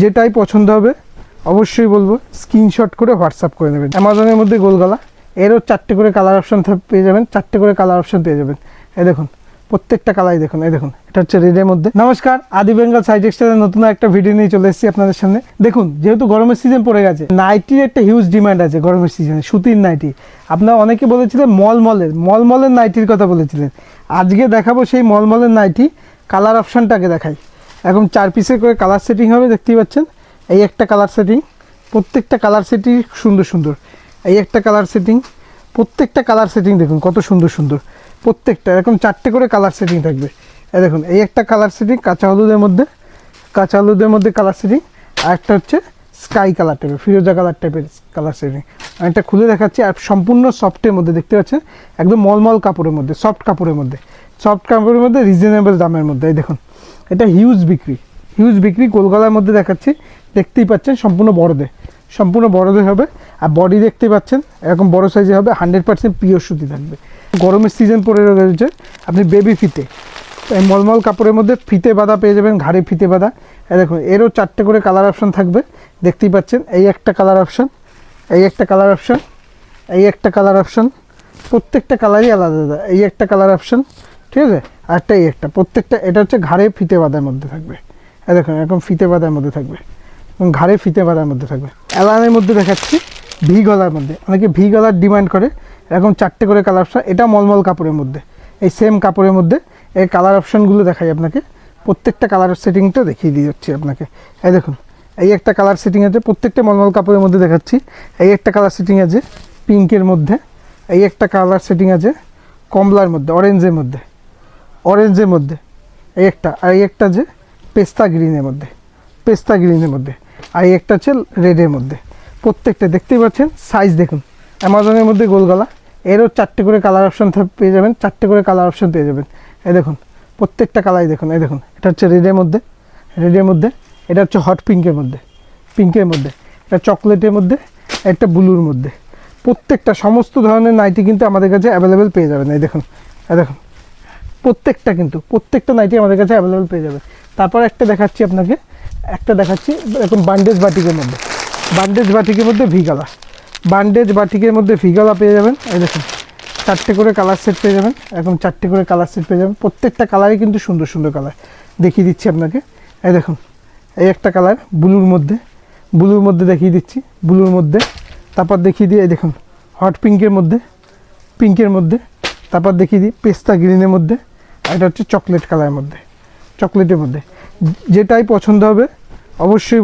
যেটাই পছন্দ হবে অবশ্যই বলবো স্ক্রিনশট করে হোয়াটসঅ্যাপ করে নেবেন। অ্যামাজনের মধ্যে গোলগলা, এরও 4টে করে কালার অপশন পেয়ে যাবেন, 4টে করে কালার অপশন পেয়ে যাবেন। এই দেখুন প্রত্যেকটা কালারই দেখুন, এই দেখুন এটা হচ্ছে রেডের মধ্যে। নমস্কার, আদি বেঙ্গল সাইড টেক্সটাইলের নতুন একটা ভিডিও নিয়ে চলে এসেছি আপনাদের সামনে। দেখুন, যেহেতু গরমের সিজন পড়ে গেছে, নাইটির একটা হিউজ ডিমান্ড আছে গরমের সিজনে, সুতির নাইটি। আপনারা অনেকে বলেছিলেন মলমলের নাইটির কথা বলেছিলেন। আজকে দেখাবো সেই মলমলের নাইটি, কালার অপশানটাকে দেখাই। এখন 4 পিসের করে কালার সেটিং হবে, দেখতেই পাচ্ছেন। এই একটা কালার সেটিং, প্রত্যেকটা কালার সেটিং সুন্দর সুন্দর। এই একটা কালার সেটিং, প্রত্যেকটা কালার সেটিং দেখুন কত সুন্দর সুন্দর। প্রত্যেকটা এরকম 4টে করে কালার সেটিং থাকবে। এই দেখুন এই একটা কালার সেটিং কাঁচা হলুদের মধ্যে কালার সেটিং, আর একটা হচ্ছে স্কাই কালার টাইপের, ফিরোজা কালার টাইপের কালার সেটিং। আমি একটা খুলে দেখাচ্ছি। আর সম্পূর্ণ সফটের মধ্যে দেখতে পাচ্ছেন, একদম মলমল কাপড়ের মধ্যে, সফট কাপড়ের মধ্যে রিজনেবল দামের মধ্যে। এই দেখুন এটা হিউজ বিক্রি গোলগলার মধ্যে দেখাচ্ছি, দেখতেই পাচ্ছেন। সম্পূর্ণ বড়দের হবে। আর বডি দেখতে পাচ্ছেন এরকম বড় সাইজে হবে, 100% পিওর সুতি থাকবে। গরমের সিজন পড়ে রয়েছে, আপনি বেবি ফিতে মলমল কাপড়ের মধ্যে ফিতে বাঁধা পেয়ে যাবেন, ঘাড়ে ফিতে বাঁধা। দেখুন এরও 4টে করে কালার অপশন থাকবে, দেখতেই পাচ্ছেন। এই একটা কালার অপশন, এই একটা কালার অপশন, এই একটা কালার অপশন, প্রত্যেকটা কালারই আলাদা। এই একটা কালার অপশন, ঠিক আছে। আরটা এই একটা, প্রত্যেকটা এটা হচ্ছে ঘাড়ে ফিতে বাঁধার মধ্যে থাকবে। এই দেখুন এরকম ফিতে বাঁধার মধ্যে থাকবে, ঘাড়ে ফিতে বাঁধার মধ্যে থাকবে। অ্যালানের মধ্যে দেখাচ্ছি, ভি গলার মধ্যে। অনেকে ভি গলার ডিমান্ড করে, এরকম 4টে করে কালার অপশন। এটা মলমল কাপড়ের মধ্যে, এই সেম কাপড়ের মধ্যে এই কালার অপশনগুলো দেখাই আপনাকে। প্রত্যেকটা কালার সেটিংটা দেখিয়ে দিয়ে যাচ্ছি আপনাকে। এই দেখুন এই একটা কালার সেটিং আছে, প্রত্যেকটা মলমল কাপড়ের মধ্যে দেখাচ্ছি। এই একটা কালার সেটিং আছে পিঙ্কের মধ্যে, এই একটা কালার সেটিং আছে কমলার মধ্যে, অরেঞ্জের মধ্যে এই একটা, আর এই একটা যে পেস্তা গ্রিনের মধ্যে, আর এই একটা হচ্ছে রেডের মধ্যে। প্রত্যেকটা দেখতেই পাচ্ছেন, সাইজ দেখুন। অ্যামাজনের মধ্যে গোলগলা, এরও 4টে করে কালার অপশন পেয়ে যাবেন, 4টে করে কালার অপশন পেয়ে যাবেন। এই দেখুন প্রত্যেকটা কালারই দেখুন। এই দেখুন এটা হচ্ছে রেডের মধ্যে, এটা হচ্ছে হট পিঙ্কের মধ্যে, এটা চকলেটের মধ্যে, একটা ব্লুর মধ্যে। প্রত্যেকটা সমস্ত ধরনের নাইটি কিন্তু আমাদের কাছে অ্যাভেলেবেল পেয়ে যাবেন। এই দেখুন প্রত্যেকটা নাইটি আমাদের কাছে অ্যাভেলেবেল পেয়ে যাবে। তারপর একটা দেখাচ্ছি আপনাকে, এরকম বান্ডেজ বাটিকের মধ্যে ভি গলা পেয়ে যাবেন। এই দেখুন 4টে করে কালার সেট পেয়ে যাবেন, এরকম 4টে করে কালার সেট পেয়ে যাবেন। প্রত্যেকটা কালারই কিন্তু সুন্দর সুন্দর কালার, দেখিয়ে দিচ্ছি আপনাকে। এই দেখুন এই একটা কালার ব্লুর মধ্যে দেখিয়ে দিচ্ছি, তারপর দেখিয়ে দিই। এই দেখুন হট পিঙ্কের মধ্যে, তারপর দেখিয়ে দিই পেস্তা গ্রিনের মধ্যে, আর এটা হচ্ছে চকলেটের মধ্যে। যেটাই পছন্দ হবে অবশ্যই